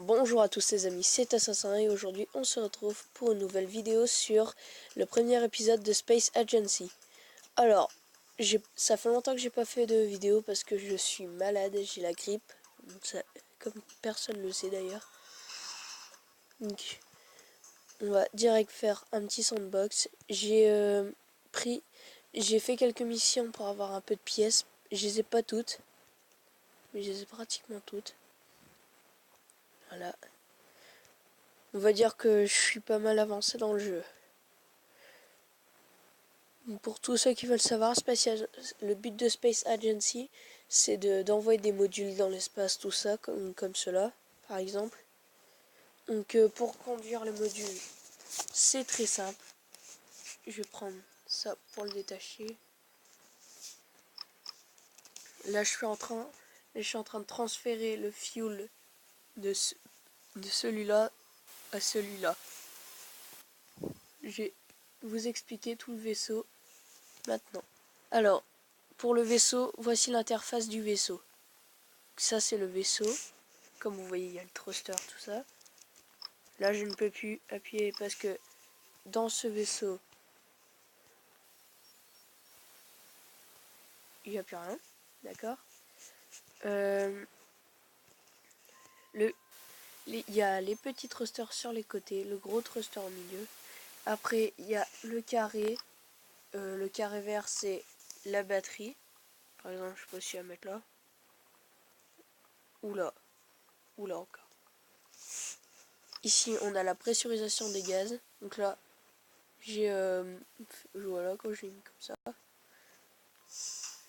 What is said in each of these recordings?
Bonjour à tous les amis, c'est Assassin et aujourd'hui on se retrouve pour une nouvelle vidéo sur le premier épisode de Space Agency. Alors, ça fait longtemps que j'ai pas fait de vidéo parce que je suis malade, j'ai la grippe, comme personne ne le sait d'ailleurs. Donc, on va direct faire un petit sandbox. J'ai fait quelques missions pour avoir un peu de pièces, je les ai pas toutes, mais je les ai pratiquement toutes. Voilà. On va dire que je suis pas mal avancé dans le jeu. Pour tous ceux qui veulent savoir, le but de Space Agency, c'est d'envoyer des modules dans l'espace, tout ça, comme cela, par exemple. Donc pour conduire le module, c'est très simple. Je vais prendre ça pour le détacher. Là, je suis en train de transférer le fuel de celui-là à celui-là. Je vais vous expliquer tout le vaisseau maintenant. Alors, pour le vaisseau, voici l'interface du vaisseau. Ça, c'est le vaisseau. Comme vous voyez, il y a le thruster, tout ça. Là, je ne peux plus appuyer parce que dans ce vaisseau, il n'y a plus rien. D'accord. Il y a les petits thrusters sur les côtés, le gros thruster au milieu. Après, il y a le carré. Le carré vert, c'est la batterie. Par exemple, je peux aussi la mettre là. Ou là. Ou là encore. Ici, on a la pressurisation des gaz. Donc là, voilà, quand j'ai mis comme ça.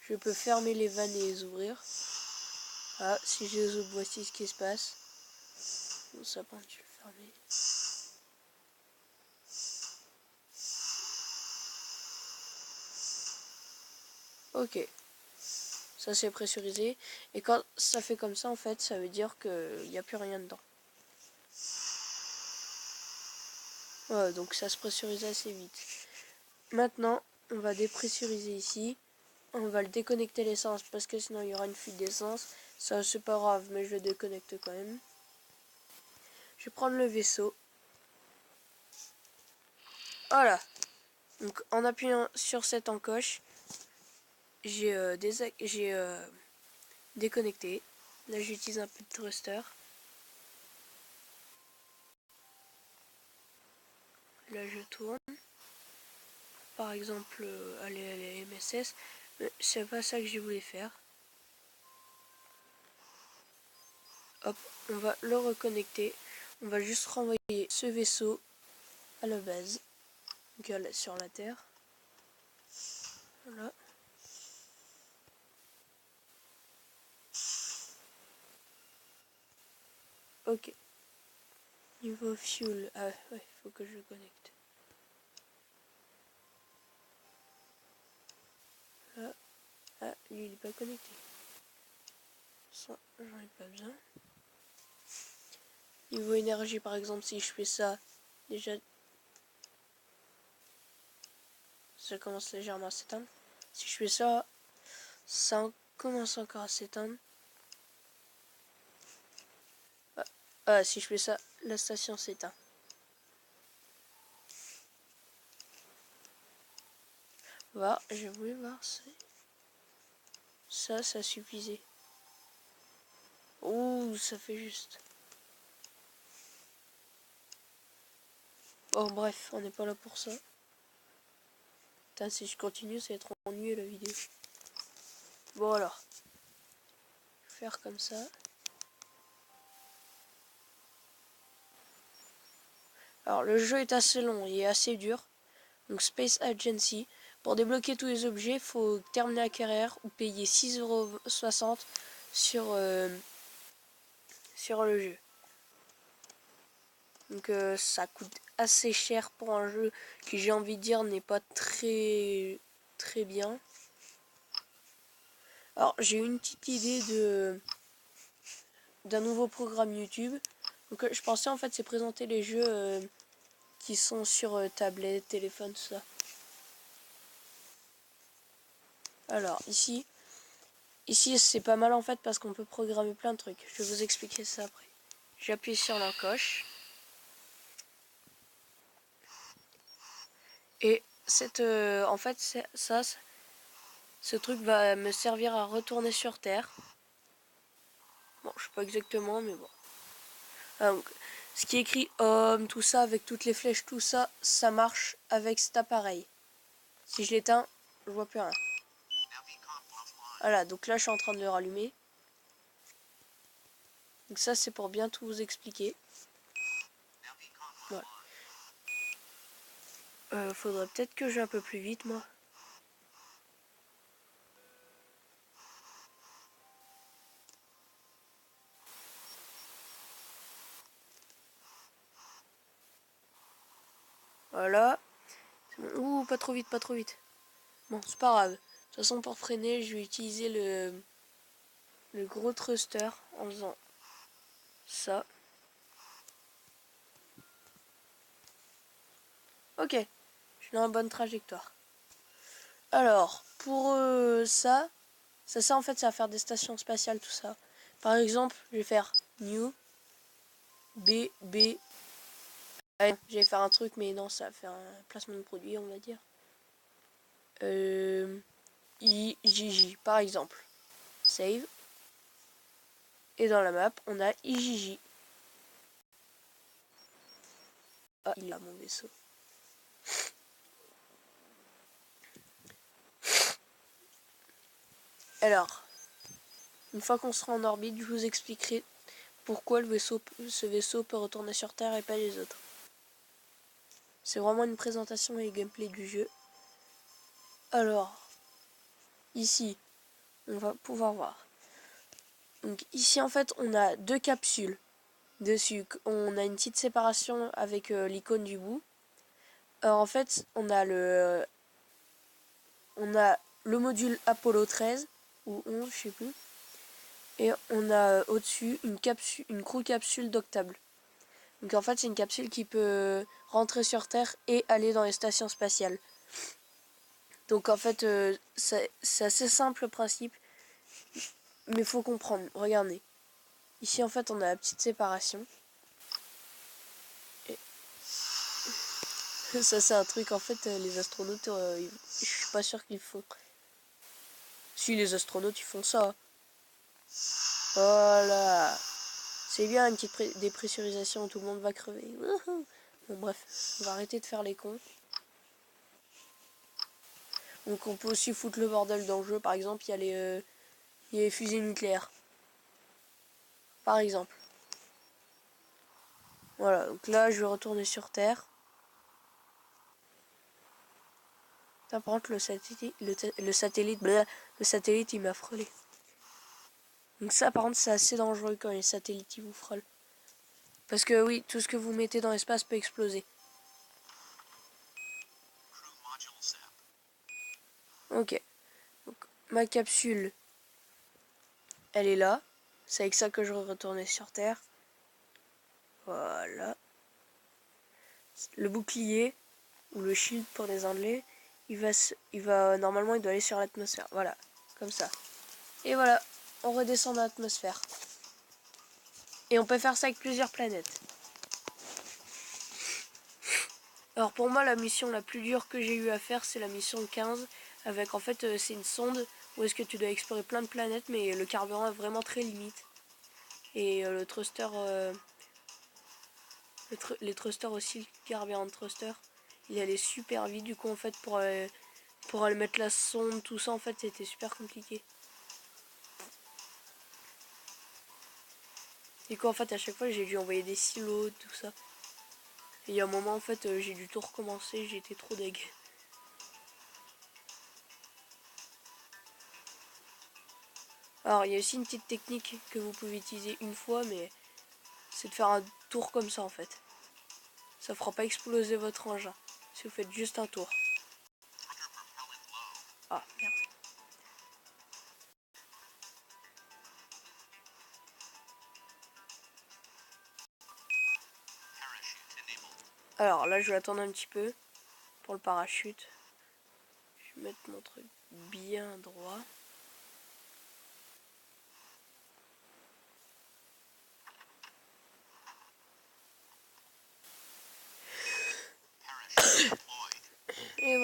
Je peux fermer les vannes et les ouvrir. Ah, si je les ouvre, voici ce qui se passe. Bon, ça, par contre, je vais le fermer. Ok. Ça, c'est pressurisé. Et quand ça fait comme ça, en fait, ça veut dire qu'il n'y a plus rien dedans. Ouais, donc ça se pressurise assez vite. Maintenant, on va dépressuriser ici. On va le déconnecter l'essence parce que sinon il y aura une fuite d'essence. Ça, c'est pas grave, mais je le déconnecte quand même. Je vais prendre le vaisseau. Voilà. Donc en appuyant sur cette encoche, j'ai déconnecté. Là, j'utilise un peu de thruster. Là, je tourne. Par exemple, aller à la MSS. Mais c'est pas ça que je voulais faire. Hop, on va le reconnecter. On va juste renvoyer ce vaisseau à la base. Donc sur la Terre. Voilà. Ok. Niveau fuel. Ah ouais, faut que je le connecte. Là. Ah, lui il est pas connecté. Ça, j'en ai pas besoin. Niveau énergie, par exemple, si je fais ça, déjà, ça commence légèrement à s'éteindre. Si je fais ça, ça commence encore à s'éteindre. Si je fais ça, la station s'éteint. Voir, je voulais voir si ça suffisait. Ouh, ça fait juste. Bon, bref, on n'est pas là pour ça. Putain, si je continue, ça va être ennuyeux la vidéo. Bon, alors. Faire comme ça. Alors, le jeu est assez long, il est assez dur. Donc, Space Agency. Pour débloquer tous les objets, il faut terminer la carrière ou payer 6,60 € sur le jeu. Donc ça coûte assez cher pour un jeu qui, j'ai envie de dire, n'est pas très bien. Alors j'ai une petite idée d'un nouveau programme YouTube. Donc je pensais en fait c'est présenter les jeux qui sont sur tablette, téléphone, tout ça. Alors ici c'est pas mal en fait parce qu'on peut programmer plein de trucs. Je vais vous expliquer ça après. J'appuie sur l'encoche. Et en fait, ce truc va me servir à retourner sur Terre. Bon, je sais pas exactement, mais bon. Donc, ce qui est écrit homme, tout ça, avec toutes les flèches, tout ça, ça marche avec cet appareil. Si je l'éteins, je vois plus rien. Voilà, donc là, je suis en train de le rallumer. Donc ça, c'est pour bien tout vous expliquer. Voilà. Faudrait peut-être que je vais un peu plus vite, moi. Voilà. Ouh, pas trop vite, pas trop vite. Bon, c'est pas grave. De toute façon, pour freiner, je vais utiliser le gros thruster en faisant ça. Ok, je suis dans la bonne trajectoire. Alors, pour ça en fait, ça va faire des stations spatiales, tout ça. Par exemple, je vais faire New, B, B. Allez, je vais faire un truc, mais non, ça va faire un placement de produit, on va dire. I, J, J, par exemple. Save. Et dans la map, on a IJJ. Ah, il a mon vaisseau. Alors, une fois qu'on sera en orbite, je vous expliquerai pourquoi ce vaisseau peut retourner sur Terre et pas les autres. C'est vraiment une présentation et gameplay du jeu. Alors, ici, on va pouvoir voir. Donc ici, en fait, on a deux capsules. Dessus, on a une petite séparation avec l'icône du bout. Alors, en fait, on a le module Apollo 13 ou 11, je sais plus. Et on a au-dessus une crew capsule d'Octable. Donc en fait, c'est une capsule qui peut rentrer sur Terre et aller dans les stations spatiales. Donc en fait, c'est assez simple le principe, mais il faut comprendre. Regardez. Ici, en fait, on a la petite séparation. Et ça, c'est un truc, en fait, les astronautes, je suis pas sûr qu'ils font. Si, les astronautes, ils font ça. Voilà. C'est bien une petite dépressurisation, tout le monde va crever. Wouhou. Bon, bref, on va arrêter de faire les cons. Donc, on peut aussi foutre le bordel dans le jeu. Par exemple, il y a les fusées nucléaires. Par exemple. Voilà, donc là, je vais retourner sur Terre. Par contre, le satellite, il m'a frôlé. Donc ça, par contre, c'est assez dangereux quand les satellites, ils vous frôlent. Parce que oui, tout ce que vous mettez dans l'espace peut exploser. Ok. Donc, ma capsule, elle est là. C'est avec ça que je vais retourner sur Terre. Voilà. Le bouclier, ou le shield pour les Anglais, normalement, il doit aller sur l'atmosphère. Voilà, comme ça. Et voilà, on redescend dans l'atmosphère. Et on peut faire ça avec plusieurs planètes. Alors pour moi, la mission la plus dure que j'ai eu à faire, c'est la mission 15. Avec en fait, c'est une sonde où est-ce que tu dois explorer plein de planètes, mais le carburant est vraiment très limite. Et le thruster, les thrusters aussi, le carburant de thruster, il allait super vite. Du coup, en fait, pour aller mettre la sonde, tout ça, en fait, c'était super compliqué. Du coup, en fait, à chaque fois, j'ai dû envoyer des silos, tout ça. Et il y a un moment, en fait, j'ai dû tout recommencer, j'étais trop deg. Alors, il y a aussi une petite technique que vous pouvez utiliser une fois, mais c'est de faire un tour comme ça, en fait. Ça fera pas exploser votre engin, si vous faites juste un tour. Ah, merde. Alors là, je vais attendre un petit peu pour le parachute. Je vais mettre mon truc bien droit.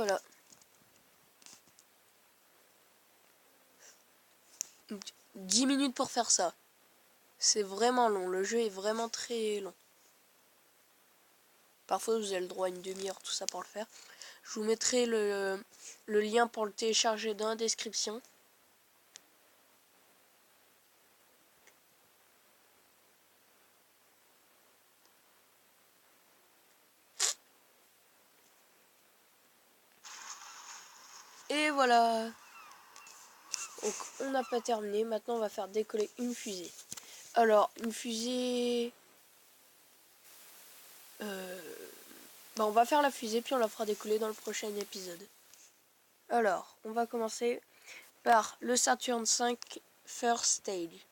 voilà. 10 minutes pour faire ça. C'est vraiment long. Le jeu est vraiment très long. Parfois, vous avez le droit à une demi-heure, tout ça pour le faire. Je vous mettrai le lien pour le télécharger dans la description. Et voilà. Donc, on n'a pas terminé. Maintenant, on va faire décoller une fusée. Alors, une fusée... on va faire la fusée, puis on la fera décoller dans le prochain épisode. Alors, on va commencer par le Saturn V First Stage.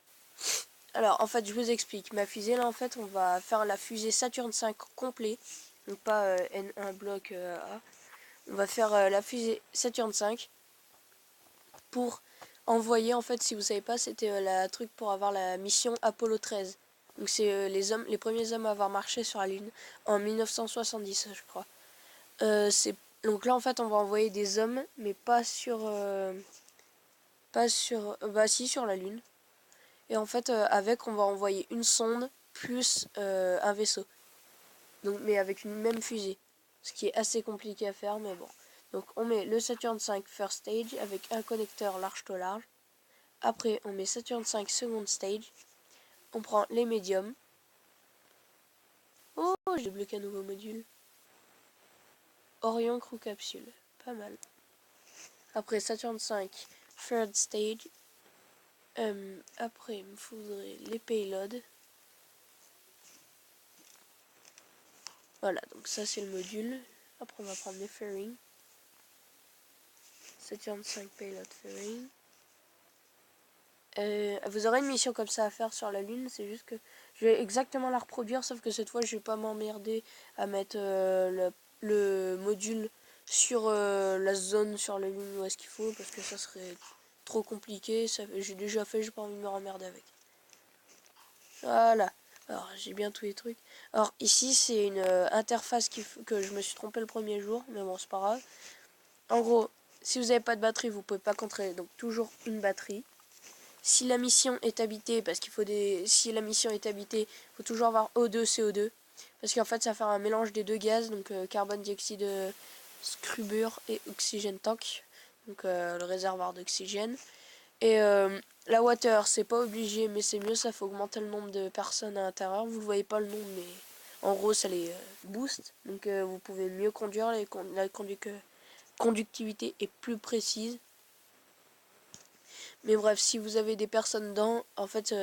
Alors, en fait, je vous explique. Ma fusée, là, en fait, on va faire la fusée Saturn V complet. Donc, pas N1 bloc A. On va faire la fusée Saturn V pour envoyer, en fait, si vous savez pas, c'était la truc pour avoir la mission Apollo 13. Donc, c'est les premiers hommes à avoir marché sur la Lune en 1970, je crois. Donc là, en fait, on va envoyer des hommes, mais pas sur... si, sur la Lune. Et en fait, on va envoyer une sonde plus un vaisseau. Donc, mais avec une même fusée. Ce qui est assez compliqué à faire, mais bon. Donc, on met le Saturn V First Stage avec un connecteur large to large. Après, on met Saturn V Second Stage. On prend les médiums. Oh, j'ai débloqué un nouveau module. Orion Crew Capsule. Pas mal. Après, Saturn V Third Stage. Après, il me faudrait les payloads. Voilà, donc ça c'est le module. Après, on va prendre les fairings. Saturn V payload fairing. Vous aurez une mission comme ça à faire sur la Lune. C'est juste que je vais exactement la reproduire, sauf que cette fois, je vais pas m'emmerder à mettre le module sur la zone sur la Lune où est-ce qu'il faut, parce que ça serait trop compliqué. J'ai déjà fait, j'ai pas envie de me remmerder avec. Voilà. Alors, j'ai bien tous les trucs. Alors, ici, c'est une interface que je me suis trompé le premier jour. Mais bon, c'est pas grave. En gros, si vous n'avez pas de batterie, vous pouvez pas contrôler. Donc, toujours une batterie. Si la mission est habitée, parce qu'il faut si la mission est habitée, il faut toujours avoir O2, CO2. Parce qu'en fait, ça fait un mélange des deux gaz. Donc, carbone dioxyde scrubure et oxygène tank. Donc, le réservoir d'oxygène. Et la water, c'est pas obligé, mais c'est mieux, ça fait augmenter le nombre de personnes à l'intérieur. Vous ne voyez pas le nombre, mais en gros, ça les booste. Donc vous pouvez mieux conduire, la conductivité est plus précise. Mais bref, si vous avez des personnes dedans, en fait,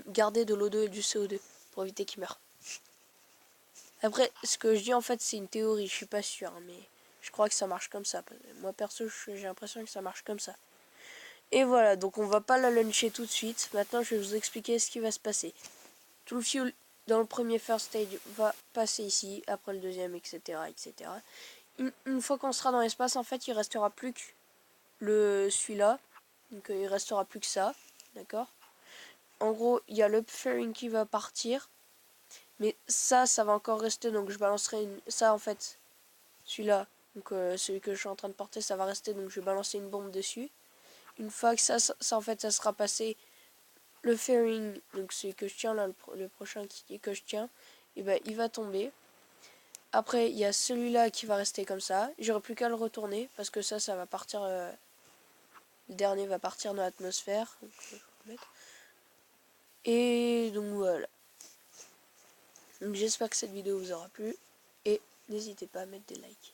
gardez de l'O2 et du CO2 pour éviter qu'ils meurent. Après, ce que je dis, en fait, c'est une théorie, je suis pas sûr, hein, mais je crois que ça marche comme ça. Moi, perso, j'ai l'impression que ça marche comme ça. Et voilà, donc on va pas la launcher tout de suite. Maintenant, je vais vous expliquer ce qui va se passer. Tout le fuel dans le premier first stage va passer ici, après le deuxième, etc. etc. Une fois qu'on sera dans l'espace, en fait, il restera plus que celui-là. Donc il restera plus que ça. D'accord. En gros, il y a le fairing qui va partir. Mais ça va encore rester. Donc je balancerai ça, en fait, celui-là. Donc celui que je suis en train de porter, ça va rester. Donc je vais balancer une bombe dessus. Une fois que ça en fait, ça sera passé, le fairing, donc celui que je tiens là, le prochain que je tiens, et ben il va tomber. Après, il y a celui-là qui va rester comme ça. J'aurai plus qu'à le retourner parce que ça va partir. Le dernier va partir dans l'atmosphère. Et donc voilà. Donc j'espère que cette vidéo vous aura plu et n'hésitez pas à mettre des likes.